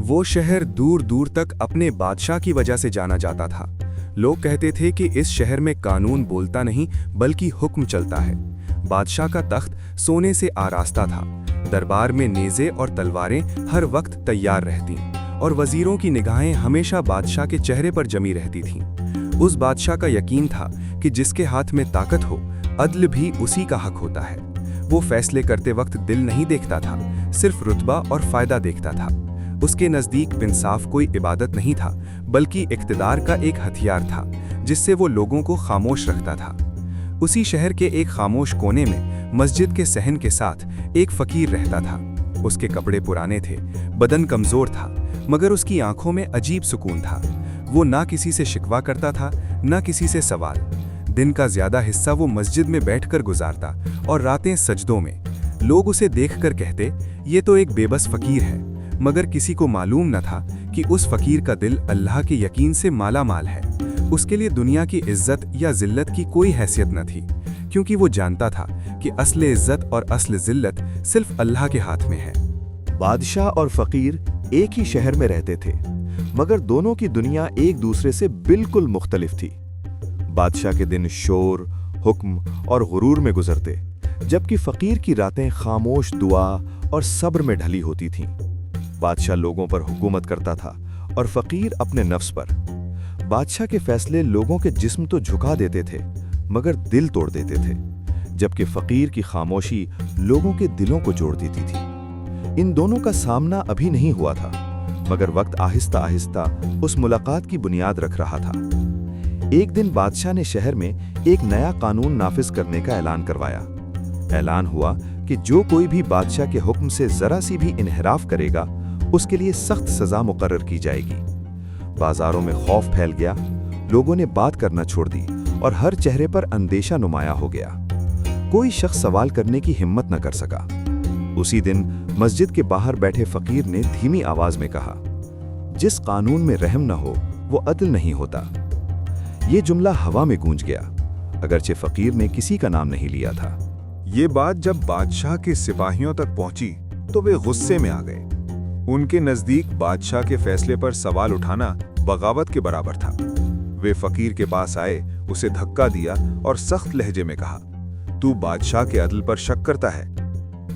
वो शहर दूर दूर तक अपने बादशाह की वजह से जाना जाता था। लोग कहते थे कि इस शहर में कानून बोलता नहीं बल्कि हुक्म चलता है। बादशाह का तख्त सोने से आरास्ता था। दरबार में नेज़े और तलवारें हर वक्त तैयार रहतीं और वजीरों की निगाहें हमेशा बादशाह के चेहरे पर जमी रहती थीं। उस बादशाह का यकीन था कि जिसके हाथ में ताकत हो, अदल भी उसी का हक होता है। वो फैसले करते वक्त दिल नहीं देखता था, सिर्फ रुतबा और फायदा देखता था। उसके नज़दीक इंसाफ कोई इबादत नहीं था बल्कि इक़्तिदार का एक हथियार था जिससे वो लोगों को खामोश रखता था। उसी शहर के एक खामोश कोने में मस्जिद के सहन के साथ एक फ़कीर रहता था। उसके कपड़े पुराने थे, बदन कमज़ोर था, मगर उसकी आंखों में अजीब सुकून था। वो ना किसी से शिकवा करता था, ना किसी से सवाल। दिन का ज़्यादा हिस्सा वो मस्जिद में बैठकर गुजारता और रातें सजदों में। लोग उसे देखकर कहते, ये तो एक बेबस फ़कीर है, मगर किसी को मालूम न था कि उस फ़कीर का दिल अल्लाह के यकीन से माला माल है। उसके लिए दुनिया की इज्जत या जिल्लत की कोई हैसियत न थी, क्योंकि वो जानता था कि असल इज्जत और असल जिल्लत सिर्फ अल्लाह के हाथ में है। बादशाह और फ़कीर एक ही शहर में रहते थे, मगर दोनों की दुनिया एक दूसरे से बिल्कुल मुख्तलिफ थी। बादशाह के दिन शोर, हुक्म और गुरूर में गुजरते, जबकि फ़कीर की रातें खामोश दुआ और सब्र में ढली होती थीं। बादशाह लोगों पर हुकूमत करता था और फ़कीर अपने नफ्स पर। बादशाह के फैसले लोगों के जिस्म तो झुका देते थे, मगर दिल तोड़ देते थे, जबकि फ़कीर की खामोशी लोगों के दिलों को जोड़ देती थी। इन दोनों का सामना अभी नहीं हुआ था, मगर वक्त आहिस्ता आहिस्ता उस मुलाकात की बुनियाद रख रहा था। एक दिन बादशाह ने शहर में एक नया कानून नाफिज करने का ऐलान करवाया। ऐलान हुआ कि जो कोई भी बादशाह के हुक्म से जरा सी भी इन्हिराफ करेगा, उसके लिए सख्त सजा मुकर्रर की जाएगी। बाजारों में खौफ फैल गया, लोगों ने बात करना छोड़ दी और हर चेहरे पर अंदेशा नुमाया हो गया। कोई शख्स सवाल करने की हिम्मत न कर सका। उसी दिन मस्जिद के बाहर बैठे फ़कीर ने धीमी आवाज में कहा, जिस कानून में रहम न हो वो अदल नहीं होता। ये जुमला हवा में गूंज गया, अगरचे फ़कीर ने किसी का नाम नहीं लिया था। ये बात जब बादशाह के सिपाहियों तक पहुंची तो वे गुस्से में आ गए। उनके नजदीक बादशाह के फैसले पर सवाल उठाना बगावत के बराबर था। वे फकीर के पास आए, उसे धक्का दिया और सख्त लहजे में कहा, तू बादशाह के अदल पर शक करता है।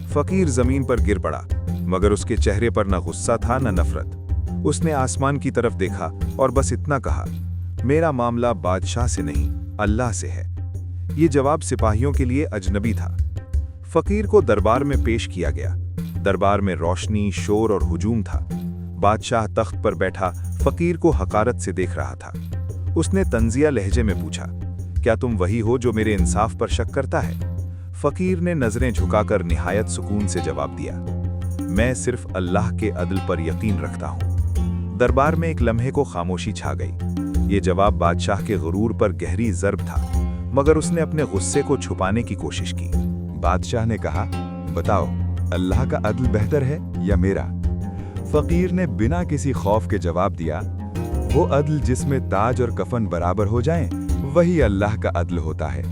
फकीर जमीन पर गिर पड़ा, मगर उसके चेहरे पर न गुस्सा था न नफरत। उसने आसमान की तरफ देखा और बस इतना कहा, मेरा मामला बादशाह से नहीं, अल्लाह से है। ये जवाब सिपाहियों के लिए अजनबी था। फकीर को दरबार में पेश किया गया। दरबार में रोशनी, शोर और हुजूम था। बादशाह तख्त पर बैठा फकीर को हकारत से देख रहा था। उसने तंजिया लहजे में पूछा, क्या तुम वही हो जो मेरे इंसाफ पर शक करता है? फकीर ने नजरें झुकाकर निहायत सुकून से जवाब दिया, मैं सिर्फ अल्लाह के अदल पर यकीन रखता हूं। दरबार में एक लम्हे को खामोशी छा गई। ये जवाब बादशाह के गुरूर पर गहरी ज़र्ब था, मगर उसने अपने गुस्से को छुपाने की कोशिश की। बादशाह ने कहा, बताओ, अल्लाह का अदल बेहतर है या मेरा? फकीर ने बिना किसी खौफ के जवाब दिया, वो अदल जिसमें ताज और कफन बराबर हो जाएं, वही अल्लाह का अदल होता है।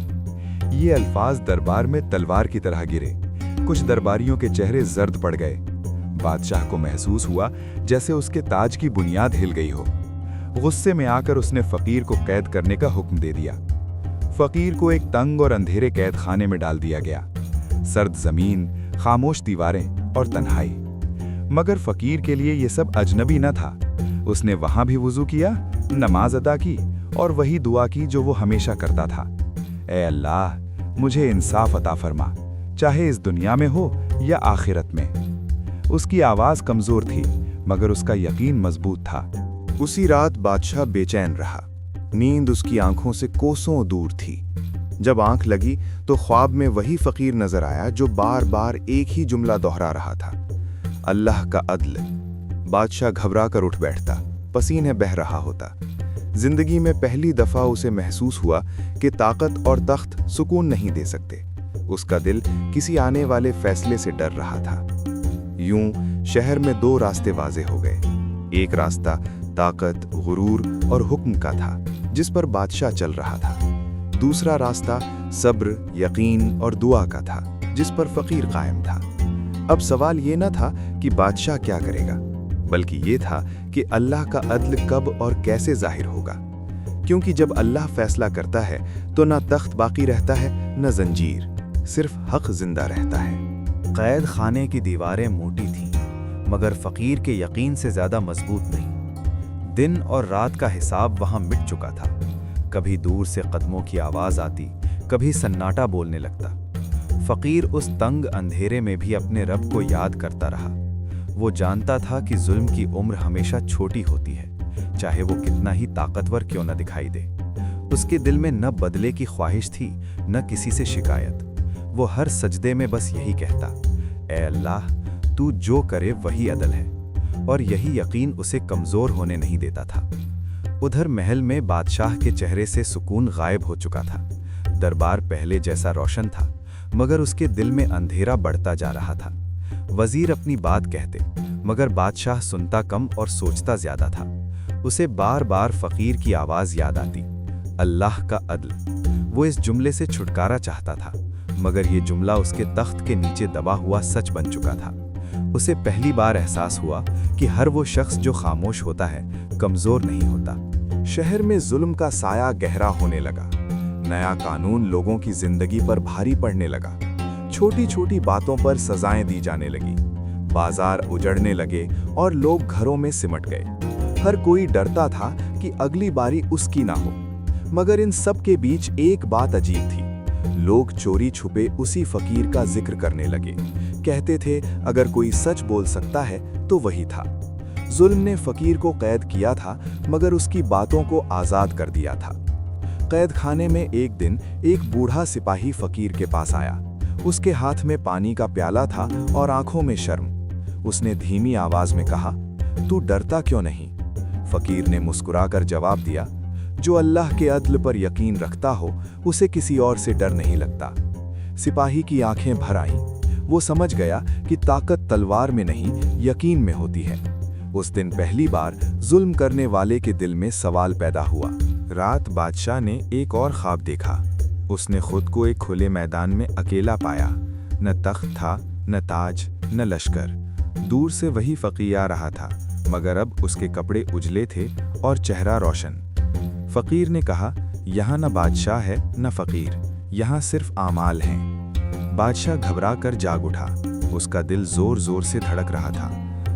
ये अल्फाज दरबार में तलवार की तरह गिरे। कुछ दरबारियों के चेहरे जर्द पड़ गए। बादशाह को महसूस हुआ जैसे उसके ताज की बुनियाद हिल गई हो। गुस्से में आकर उसने फकीर को कैद करने का हुक्म दे दिया। फकीर को एक तंग और अंधेरे कैद खाने में डाल दिया गया। सर्द जमीन, खामोश दीवारें और तन्हाई। मगर फकीर के लिए ये सब अजनबी न था। उसने वहां भी वुजू किया, नमाज अदा की और वही दुआ की जो वो हमेशा करता था, ए अल्लाह, मुझे इंसाफ अता फरमा, चाहे इस दुनिया में हो या आखिरत में। उसकी आवाज कमजोर थी, मगर उसका यकीन मजबूत था। उसी रात बादशाह बेचैन रहा। नींद उसकी आंखों से कोसों दूर थी। जब आंख लगी तो ख्वाब में वही फकीर नजर आया जो बार बार एक ही जुमला दोहरा रहा था, अल्लाह का अदल। बादशाह घबरा कर उठ बैठता, पसीने बह रहा होता। जिंदगी में पहली दफा उसे महसूस हुआ कि ताकत और तख्त सुकून नहीं दे सकते। उसका दिल किसी आने वाले फैसले से डर रहा था। यूं शहर में दो रास्ते वाजे हो गए। एक रास्ता ताकत, गुरूर और हुक्म का था, जिस पर बादशाह चल रहा था। दूसरा रास्ता सब्र, यकीन और दुआ का था, जिस पर फकीर कायम था। अब सवाल ये न था कि बादशाह क्या करेगा, बल्कि ये था कि अल्लाह का अदल कब और कैसे जाहिर होगा, क्योंकि जब अल्लाह फैसला करता है तो न तख्त बाकी रहता है न जंजीर, सिर्फ हक जिंदा रहता है। कैद खाने की दीवारें मोटी थीं, मगर फ़कीर के यकीन से ज़्यादा मजबूत नहीं। दिन और रात का हिसाब वहाँ मिट चुका था। कभी दूर से कदमों की आवाज़ आती, कभी सन्नाटा बोलने लगता। फ़कीर उस तंग अंधेरे में भी अपने रब को याद करता रहा। वो जानता था कि जुल्म की उम्र हमेशा छोटी होती है, चाहे वो कितना ही ताकतवर क्यों न दिखाई दे। उसके दिल में न बदले की ख्वाहिश थी, न किसी से शिकायत। वो हर सजदे में बस यही कहता, ए अल्लाह, तू जो करे वही अदल है। और यही यकीन उसे कमज़ोर होने नहीं देता था। उधर महल में बादशाह के चेहरे से सुकून गायब हो चुका था। दरबार पहले जैसा रोशन था, मगर उसके दिल में अंधेरा बढ़ता जा रहा था। वजीर अपनी बात कहते, मगर बादशाह सुनता कम और सोचता ज्यादा था। उसे बार बार फ़कीर की आवाज़ याद आती, अल्लाह का अदल। वो इस जुमले से छुटकारा चाहता था, मगर ये जुमला उसके तख्त के नीचे दबा हुआ सच बन चुका था। उसे पहली बार एहसास हुआ कि हर वो शख्स जो खामोश होता है कमज़ोर नहीं होता। शहर में जुल्म का साया गहरा होने लगा। नया कानून लोगों की जिंदगी पर भारी पड़ने लगा। छोटी छोटी बातों पर सजाएं दी जाने लगी। बाजार उजड़ने लगे और लोग घरों में सिमट गए। हर कोई डरता था कि अगली बारी उसकी ना हो। मगर इन सब के बीच एक बात अजीब थी। लोग चोरी छुपे उसी फकीर का जिक्र करने लगे। कहते थे, अगर कोई सच बोल सकता है तो वही था। जुल्म ने फकीर को कैद किया था, मगर उसकी बातों को आज़ाद कर दिया था। कैद खाने में एक दिन एक बूढ़ा सिपाही फकीर के पास आया। उसके हाथ में पानी का प्याला था और आंखों में शर्म। उसने धीमी आवाज में कहा, तू डरता क्यों नहीं? फकीर ने मुस्कुराकर जवाब दिया, जो अल्लाह के अदल पर यकीन रखता हो उसे किसी और से डर नहीं लगता। सिपाही की आंखें भर आईं। वो समझ गया कि ताकत तलवार में नहीं, यकीन में होती है। उस दिन पहली बार जुल्म करने वाले के दिल में सवाल पैदा हुआ। रात बादशाह ने एक और ख्वाब देखा। उसने खुद को एक खुले मैदान में अकेला पाया। न तख्त था, न ताज, न लश्कर। दूर से वही फकीर आ रहा था, मगर अब उसके कपड़े उजले थे और चेहरा रोशन। फकीर ने कहा, यहाँ न बादशाह है न फकीर, यहाँ सिर्फ आमाल हैं। बादशाह घबरा कर जाग उठा। उसका दिल जोर जोर से धड़क रहा था।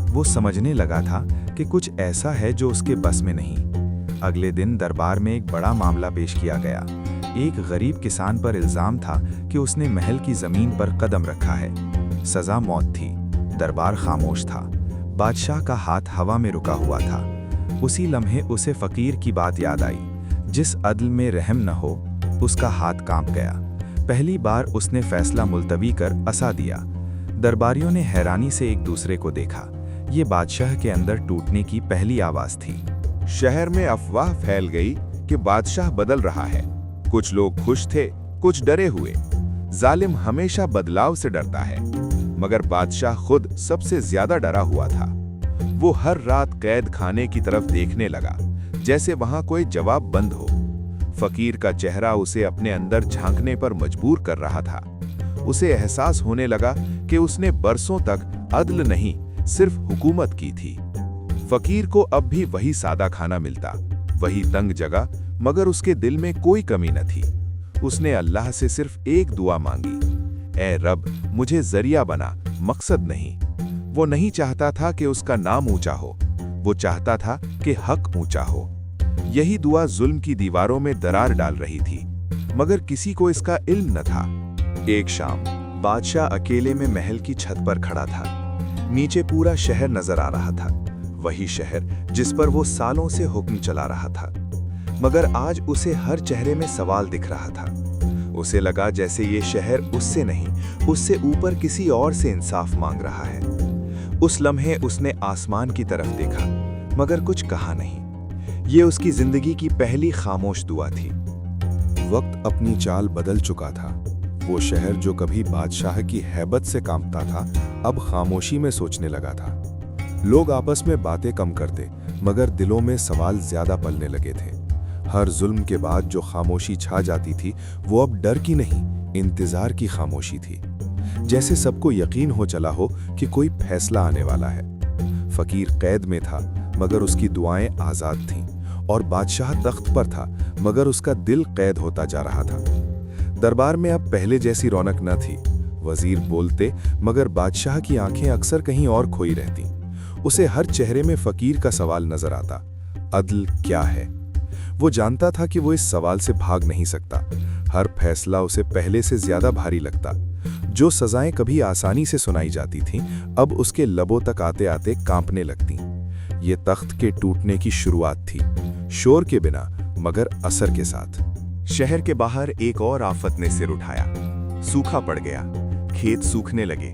वो समझने लगा था कि कुछ ऐसा है जो उसके बस में नहीं। अगले दिन दरबार में एक बड़ा मामला पेश किया गया। एक गरीब किसान पर इल्जाम था कि उसने महल की जमीन पर कदम रखा है। सजा मौत थी। दरबार खामोश था। बादशाह का हाथ हवा में रुका हुआ था। उसी लम्हे उसे फकीर की बात याद आई, जिस अदल में रहम न हो उसका हाथ कांप गया। पहली बार उसने फैसला मुलतवी कर असा दिया। दरबारियों ने हैरानी से एक दूसरे को देखा। ये बादशाह के अंदर टूटने की पहली आवाज थी। शहर में अफवाह फैल गई कि बादशाह बदल रहा है। कुछ लोग खुश थे, कुछ डरे हुए। जालिम हमेशा बदलाव से डरता है, मगर बादशाह खुद सबसे ज्यादा डरा हुआ था। वो हर रात कैद खाने की तरफ देखने लगा, जैसे वहां कोई जवाब बंद हो। फकीर का चेहरा उसे अपने अंदर झांकने पर मजबूर कर रहा था। उसे एहसास होने लगा कि उसने बरसों तक अदल नहीं, सिर्फ हुकूमत की थी। फकीर को अब भी वही सादा खाना मिलता, वही तंग जगह, मगर उसके दिल में कोई कमी न थी। उसने अल्लाह से सिर्फ एक दुआ मांगी, ए रब, मुझे जरिया बना, मकसद नहीं। वो नहीं चाहता था कि उसका नाम ऊंचा हो, वो चाहता था कि हक ऊंचा हो। यही दुआ जुल्म की दीवारों में दरार डाल रही थी, मगर किसी को इसका इल्म न था। एक शाम बादशाह अकेले में महल की छत पर खड़ा था। नीचे पूरा शहर नजर आ रहा था, वही शहर जिस पर वो सालों से हुक्म चला रहा था। मगर आज उसे हर चेहरे में सवाल दिख रहा था। उसे लगा जैसे ये शहर उससे नहीं, उससे ऊपर किसी और से इंसाफ मांग रहा है। उस लम्हे उसने आसमान की तरफ देखा, मगर कुछ कहा नहीं। ये उसकी जिंदगी की पहली खामोश दुआ थी। वक्त अपनी चाल बदल चुका था। वो शहर जो कभी बादशाह की हैबत से कांपता था, अब खामोशी में सोचने लगा था। लोग आपस में बातें कम करते, मगर दिलों में सवाल ज्यादा पलने लगे थे। हर जुल्म के बाद जो खामोशी छा जाती थी, वो अब डर की नहीं, इंतजार की खामोशी थी। जैसे सबको यकीन हो चला हो कि कोई फैसला आने वाला है। फकीर कैद में था मगर उसकी दुआएं आज़ाद थीं, और बादशाह तख्त पर था मगर उसका दिल कैद होता जा रहा था। दरबार में अब पहले जैसी रौनक न थी। वजीर बोलते मगर बादशाह की आंखें अक्सर कहीं और खोई रहती। उसे हर चेहरे में फकीर का सवाल नजर आता, अदल क्या है? वो जानता था कि वो इस सवाल से भाग नहीं सकता। हर फैसला उसे पहले से ज्यादा भारी लगता। जो सजाएं कभी आसानी से सुनाई जाती थीं, अब उसके लबों तक आते आते कांपने लगतीं। ये तख्त के टूटने की शुरुआत थी, शोर के बिना मगर असर के साथ। शहर के बाहर एक और आफत ने सिर उठाया। सूखा पड़ गया, खेत सूखने लगे,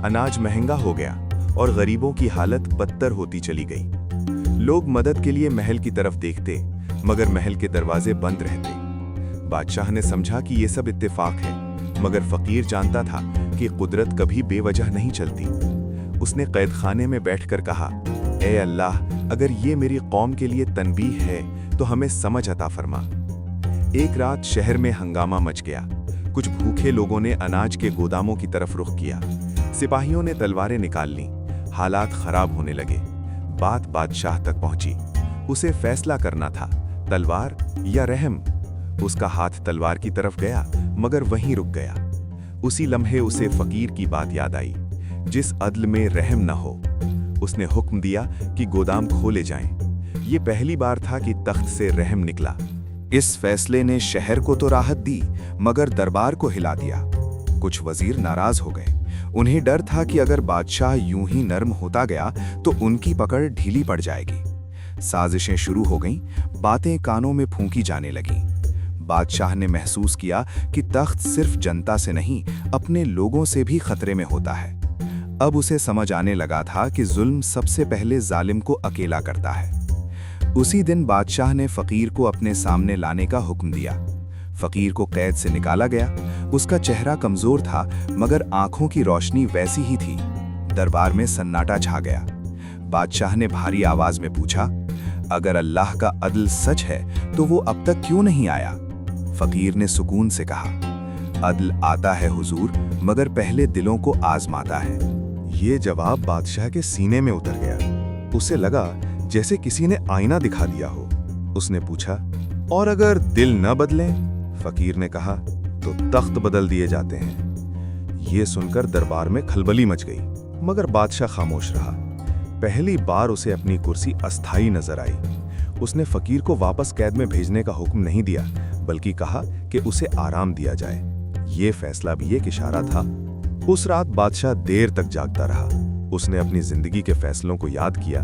अनाज महंगा हो गया और गरीबों की हालत बदतर होती चली गई। लोग मदद के लिए महल की तरफ देखते मगर महल के दरवाजे बंद रहते। बादशाह ने समझा कि ये सब इत्तेफाक है, मगर फकीर जानता था कि कुदरत कभी बेवजह नहीं चलती। उसने कैदखाने में बैठकर कहा, ए अल्लाह, अगर ये मेरी कौम के लिए तनबीह है तो हमें समझ अता फरमा। एक रात शहर में हंगामा मच गया। कुछ भूखे लोगों ने अनाज के गोदामों की तरफ रुख किया। सिपाहियों ने तलवारें निकाल लीं। हालात खराब होने लगे। बात बादशाह तक पहुंची। उसे फैसला करना था, तलवार या रहम। उसका हाथ तलवार की तरफ गया मगर वहीं रुक गया। उसी लम्हे उसे फकीर की बात याद आई, जिस अदल में रहम न हो। उसने हुक्म दिया कि गोदाम खोले जाएं। ये पहली बार था कि तख्त से रहम निकला। इस फैसले ने शहर को तो राहत दी मगर दरबार को हिला दिया। कुछ वजीर नाराज हो गए। उन्हें डर था कि अगर बादशाह यूं ही नर्म होता गया तो उनकी पकड़ ढीली पड़ जाएगी। साजिशें शुरू हो गईं, बातें कानों में फूंकी जाने लगीं। बादशाह ने महसूस किया कि तख्त सिर्फ जनता से नहीं, अपने लोगों से भी खतरे में होता है। अब उसे समझ आने लगा था कि जुल्म सबसे पहले जालिम को अकेला करता है। उसी दिन बादशाह ने फकीर को अपने सामने लाने का हुक्म दिया। फकीर को कैद से निकाला गया। उसका चेहरा कमजोर था मगर आंखों की रोशनी वैसी ही थी। दरबार में सन्नाटा छा गया। बादशाह ने भारी आवाज में पूछा, अगर अल्लाह का अदल सच है तो वो अब तक क्यों नहीं आया? फकीर ने सुकून से कहा, अदल आता है हुजूर, मगर पहले दिलों को आजमाता है। ये जवाब बादशाह के सीने में उतर गया। उसे लगा जैसे किसी ने आईना दिखा दिया हो। उसने पूछा, और अगर दिल न बदलें? फकीर ने कहा, तो तख्त बदल दिए जाते हैं। ये सुनकर दरबार में खलबली मच गई, मगर बादशाह खामोश रहा। पहली बार उसे अपनी कुर्सी अस्थाई नजर आई। उसने फकीर को वापस कैद में भेजने का हुक्म नहीं दिया, बल्कि कहा कि उसे आराम दिया जाए। ये फैसला भी एक इशारा था। उस रात बादशाह देर तक जागता रहा। उसने अपनी जिंदगी के फैसलों को याद किया।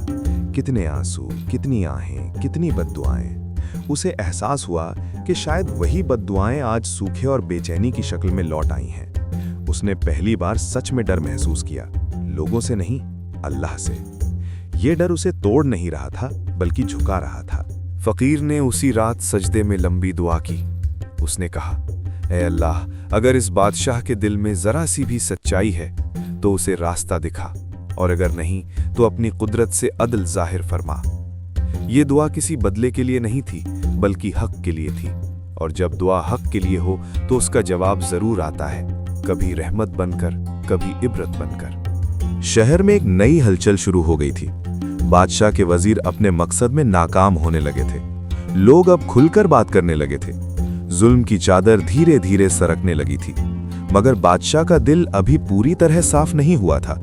कितने आंसू, कितनी आहें, कितनी बद्दुआएं। उसे एहसास हुआ कि शायद वही बद्दुआएं आज सूखे और बेचैनी की शक्ल में लौट आई हैं। उसने पहली बार सच में डर महसूस किया, लोगों से नहीं, अल्लाह से। ये डर उसे तोड़ नहीं रहा था, बल्कि झुका रहा था। फकीर ने उसी रात सजदे में लंबी दुआ की। उसने कहा, ऐ अल्लाह, अगर इस बादशाह के दिल में जरा सी भी सच्चाई है तो उसे रास्ता दिखा, और अगर नहीं तो अपनी कुदरत से अदल जाहिर फरमा। ये दुआ किसी बदले के लिए नहीं थी, बल्कि हक के लिए थी। और जब दुआ हक के लिए हो तो उसका जवाब जरूर आता है, कभी रहमत बनकर, कभी इबरत बनकर। शहर में एक नई हलचल शुरू हो गई थी। बादशाह के वजीर अपने मकसद में नाकाम होने लगे थे। लोग अब खुलकर बात करने लगे थे। जुल्म की चादर धीरे धीरे सरकने लगी थी, मगर बादशाह का दिल अभी पूरी तरह साफ नहीं हुआ था।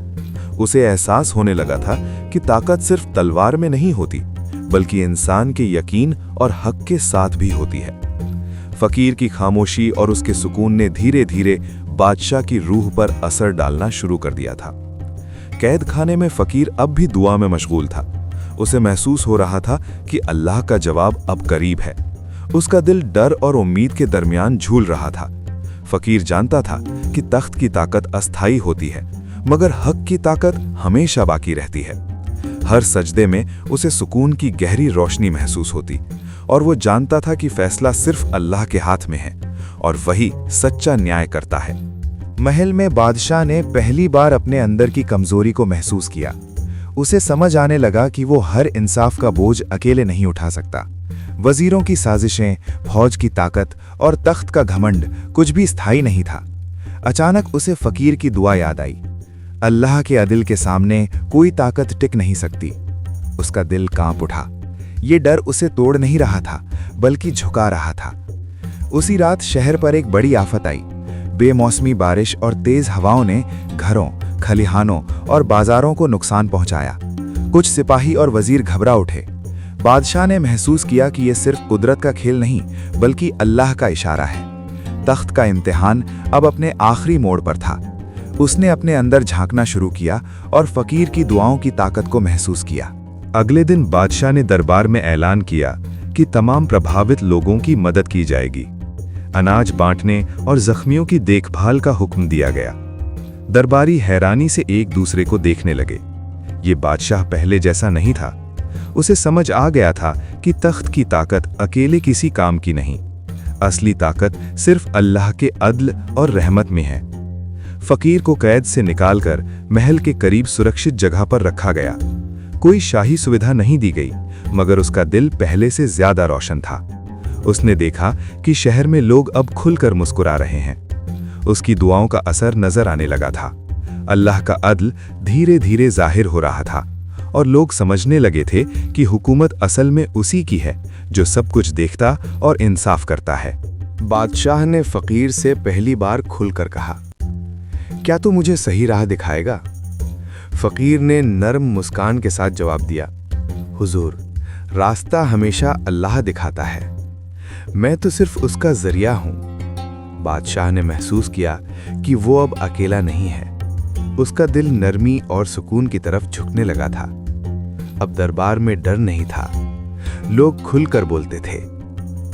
उसे एहसास होने लगा था कि ताकत सिर्फ तलवार में नहीं होती, बल्कि इंसान के यकीन और हक के साथ भी होती है। फकीर की खामोशी और उसके सुकून ने धीरे धीरे बादशाह की रूह पर असर डालना शुरू कर दिया था। कैद खाने में फकीर अब भी दुआ में मशगूल था। उसे महसूस हो रहा था कि अल्लाह का जवाब अब करीब है। उसका दिल डर और उम्मीद के दरमियान झूल रहा था। फकीर जानता था कि तख्त की ताकत अस्थाई होती है, मगर हक की ताकत हमेशा बाकी रहती है। हर सजदे में उसे सुकून की गहरी रोशनी महसूस होती, और वो जानता था कि फैसला सिर्फ अल्लाह के हाथ में है, और वही सच्चा न्याय करता है। महल में बादशाह ने पहली बार अपने अंदर की कमजोरी को महसूस किया। उसे समझ आने लगा कि वो हर इंसाफ का बोझ अकेले नहीं उठा सकता। वजीरों की साजिशें, फौज की ताकत और तख्त का घमंड कुछ भी स्थायी नहीं था। अचानक उसे फकीर की दुआ याद आई। अल्लाह के अदिल के सामने कोई ताकत टिक नहीं सकती। उसका दिल कांप उठा। ये डर उसे तोड़ नहीं रहा था, बल्कि झुका रहा था। उसी रात शहर पर एक बड़ी आफत आई। बेमौसमी बारिश और तेज हवाओं ने घरों, खलिहानों और बाजारों को नुकसान पहुंचाया। कुछ सिपाही और वजीर घबरा उठे। बादशाह ने महसूस किया कि यह सिर्फ कुदरत का खेल नहीं, बल्कि अल्लाह का इशारा है। तख्त का इम्तिहान अब अपने आखिरी मोड़ पर था। उसने अपने अंदर झांकना शुरू किया और फकीर की दुआओं की ताकत को महसूस किया। अगले दिन बादशाह ने दरबार में ऐलान किया कि तमाम प्रभावित लोगों की मदद की जाएगी। अनाज बांटने और जख्मियों की देखभाल का हुक्म दिया गया। दरबारी हैरानी से एक दूसरे को देखने लगे। ये बादशाह पहले जैसा नहीं था। उसे समझ आ गया था कि तख्त की ताकत अकेले किसी काम की नहीं, असली ताकत सिर्फ अल्लाह के अदल और रहमत में है। फकीर को कैद से निकालकर महल के करीब सुरक्षित जगह पर रखा गया। कोई शाही सुविधा नहीं दी गई, मगर उसका दिल पहले से ज्यादा रोशन था। उसने देखा कि शहर में लोग अब खुलकर मुस्कुरा रहे हैं। उसकी दुआओं का असर नजर आने लगा था। अल्लाह का अदल धीरे धीरे जाहिर हो रहा था और लोग समझने लगे थे कि हुकूमत असल में उसी की है जो सब कुछ देखता और इंसाफ करता है। बादशाह ने फकीर से पहली बार खुलकर कहा, क्या तू मुझे सही राह दिखाएगा? फकीर ने नर्म मुस्कान के साथ जवाब दिया, हुजूर, रास्ता हमेशा अल्लाह दिखाता है, मैं तो सिर्फ उसका जरिया हूं। बादशाह ने महसूस किया कि वो अब अकेला नहीं है। उसका दिल नरमी और सुकून की तरफ झुकने लगा था। अब दरबार में डर नहीं था। लोग खुलकर बोलते थे।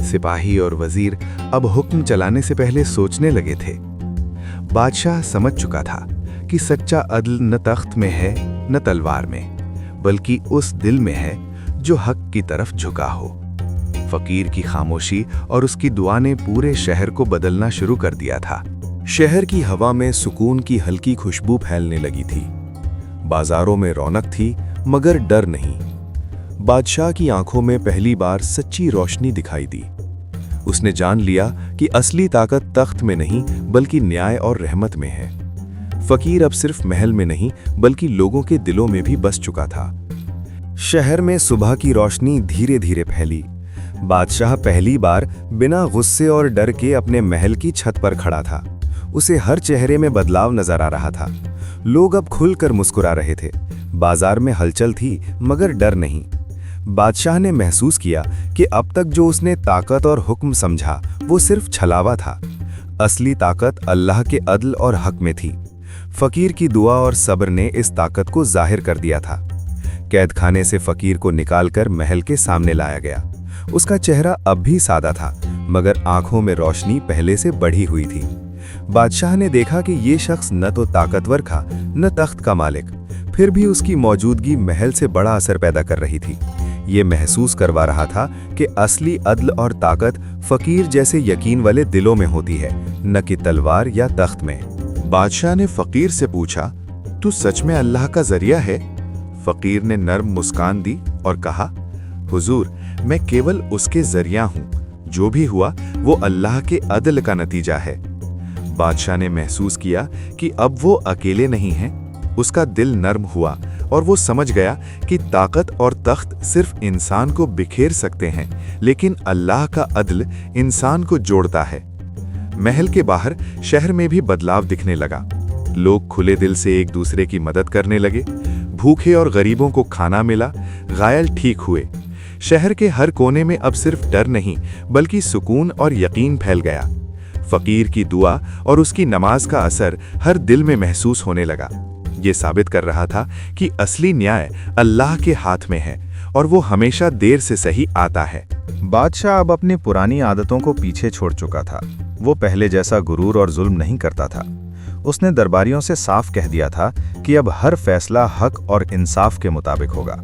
सिपाही और वजीर अब हुक्म चलाने से पहले सोचने लगे थे। बादशाह समझ चुका था कि सच्चा अदल न तख्त में है न तलवार में, बल्कि उस दिल में है जो हक की तरफ झुका हो। फकीर की खामोशी और उसकी दुआ ने पूरे शहर को बदलना शुरू कर दिया था। शहर की हवा में सुकून की हल्की खुशबू फैलने लगी थी। बाजारों में रौनक थी, मगर डर नहीं। बादशाह की आंखों में पहली बार सच्ची रोशनी दिखाई दी। उसने जान लिया कि असली ताकत तख्त में नहीं, बल्कि न्याय और रहमत में है। फकीर अब सिर्फ महल में नहीं, बल्कि लोगों के दिलों में भी बस चुका था। शहर में सुबह की रोशनी धीरे धीरे फैली। बादशाह पहली बार बिना गुस्से और डर के अपने महल की छत पर खड़ा था। उसे हर चेहरे में बदलाव नजर आ रहा था। लोग अब खुलकर मुस्कुरा रहे थे। बाजार में हलचल थी, मगर डर नहीं। बादशाह ने महसूस किया कि अब तक जो उसने ताकत और हुक्म समझा, वो सिर्फ छलावा था। असली ताकत अल्लाह के अदल और हक में थी। फकीर की दुआ और सब्र ने इस ताकत को जाहिर कर दिया था। कैद खाने से फकीर को निकालकर महल के सामने लाया गया। उसका चेहरा अब भी सादा था, मगर आंखों में रोशनी पहले से बढ़ी हुई थी। बादशाह ने देखा कि ये शख्स न तो ताकतवर था, न तख्त का मालिक, फिर भी उसकी मौजूदगी महल से बड़ा असर पैदा कर रही थी। ये महसूस करवा रहा था कि असली अदल और ताकत फकीर जैसे यकीन वाले दिलों में होती है, न कि तलवार या तख्त में। बादशाह ने फकीर से पूछा, तू सच में अल्लाह का जरिया है? फकीर ने नर्म मुस्कान दी और कहा, हुजूर, मैं केवल उसके जरिया हूं। जो भी हुआ वो अल्लाह के अदल का नतीजा है। बादशाह ने महसूस किया कि अब वो अकेले नहीं है। उसका दिल नर्म हुआ और वो समझ गया कि ताकत और तख्त सिर्फ इंसान को बिखेर सकते हैं, लेकिन अल्लाह का अदल इंसान को जोड़ता है। महल के बाहर शहर में भी बदलाव दिखने लगा। लोग खुले दिल से एक दूसरे की मदद करने लगे। भूखे और गरीबों को खाना मिला, घायल ठीक हुए। शहर के हर कोने में अब सिर्फ डर नहीं, बल्कि सुकून और यकीन फैल गया। फकीर की दुआ और उसकी नमाज का असर हर दिल में महसूस होने लगा। ये साबित कर रहा था कि असली न्याय अल्लाह के हाथ में है और वो हमेशा देर से सही आता है। बादशाह अब अपनी पुरानी आदतों को पीछे छोड़ चुका था। वो पहले जैसा गुरूर और जुल्म नहीं करता था। उसने दरबारियों से साफ कह दिया था कि अब हर फैसला हक और इंसाफ के मुताबिक होगा।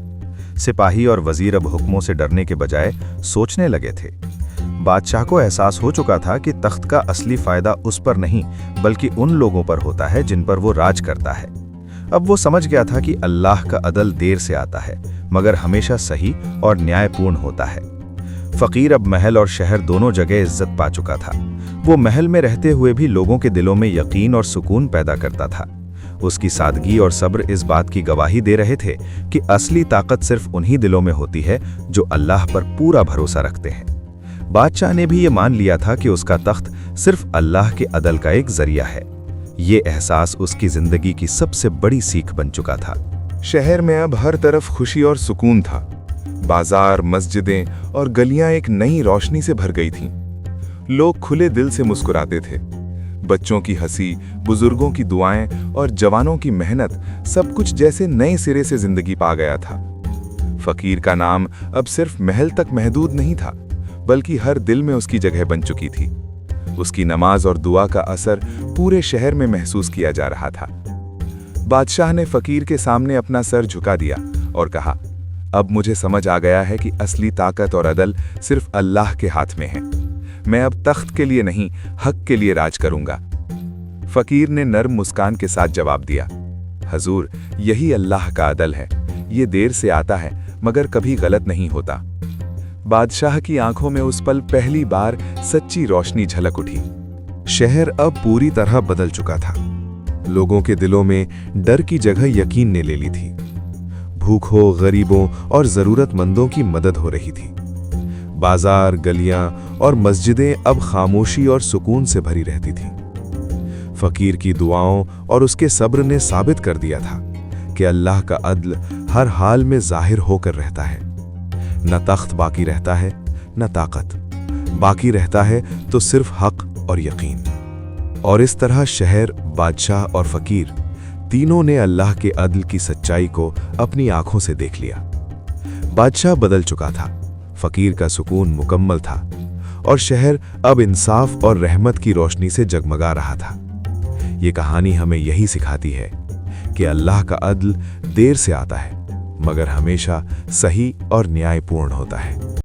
सिपाही और वजीर अब हुक्मों से डरने के बजाय सोचने लगे थे। बादशाह को एहसास हो चुका था कि तख्त का असली फायदा उस पर नहीं, बल्कि उन लोगों पर होता है जिन पर वो राज करता है। अब वो समझ गया था कि अल्लाह का अदल देर से आता है, मगर हमेशा सही और न्यायपूर्ण होता है। फकीर अब महल और शहर दोनों जगह इज्जत पा चुका था। वो महल में रहते हुए भी लोगों के दिलों में यकीन और सुकून पैदा करता था। उसकी सादगी और सब्र इस बात की गवाही दे रहे थे कि असली ताकत सिर्फ उन्हीं दिलों में होती है जो अल्लाह पर पूरा भरोसा रखते हैं। बादशाह ने भी ये मान लिया था कि उसका तख्त सिर्फ अल्लाह के अदल का एक जरिया है। ये एहसास उसकी जिंदगी की सबसे बड़ी सीख बन चुका था। शहर में अब हर तरफ खुशी और सुकून था। बाजार, मस्जिदें और गलियां एक नई रोशनी से भर गई थीं। लोग खुले दिल से मुस्कुराते थे। बच्चों की हंसी, बुजुर्गों की दुआएं और जवानों की मेहनत, सब कुछ जैसे नए सिरे से जिंदगी पा गया था। फकीर का नाम अब सिर्फ महल तक महदूद नहीं था, बल्कि हर दिल में उसकी जगह बन चुकी थी। उसकी नमाज और दुआ का असर पूरे शहर में महसूस किया जा रहा था। बादशाह ने फकीर के सामने अपना सर झुका दिया और कहा, अब मुझे समझ आ गया है कि असली ताकत और अदल सिर्फ अल्लाह के हाथ में है। मैं अब तख्त के लिए नहीं, हक के लिए राज करूंगा। फकीर ने नर्म मुस्कान के साथ जवाब दिया, हजूर, यही अल्लाह का अदल है। ये देर से आता है मगर कभी गलत नहीं होता। बादशाह की आंखों में उस पल पहली बार सच्ची रोशनी झलक उठी। शहर अब पूरी तरह बदल चुका था। लोगों के दिलों में डर की जगह यकीन ने ले ली थी। भूखों, गरीबों और जरूरतमंदों की मदद हो रही थी। बाजार, गलियां और मस्जिदें अब खामोशी और सुकून से भरी रहती थीं। फकीर की दुआओं और उसके सब्र ने साबित कर दिया था कि अल्लाह का अदल हर हाल में जाहिर होकर रहता है। न तख्त बाकी रहता है, न ताकत बाकी रहता है, तो सिर्फ हक और यकीन। और इस तरह शहर, बादशाह और फकीर तीनों ने अल्लाह के अदल की सच्चाई को अपनी आंखों से देख लिया। बादशाह बदल चुका था, फकीर का सुकून मुकम्मल था और शहर अब इंसाफ और रहमत की रोशनी से जगमगा रहा था। ये कहानी हमें यही सिखाती है कि अल्लाह का अदल देर से आता है, मगर हमेशा सही और न्यायपूर्ण होता है।